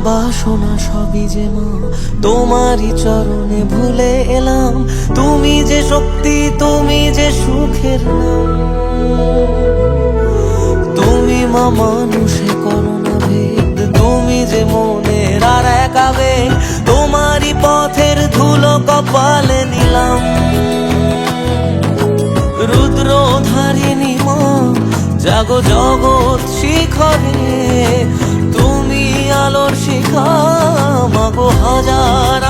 বাসনা সবই যে মা তোমারই চরণে ভুলে এলাম। তুমি যে শক্তি, তুমি যে সুখের নাম। তুমি মা মানুষে করো না ভেদ, তুমি যে মনের আর এক আবেগ। তোমারই পথের ধুলো কপালে নিলাম। রুদ্র ধারিণী মা জাগো জগৎ শিখরে, তুমি আলোর শিখা মাগো হাজার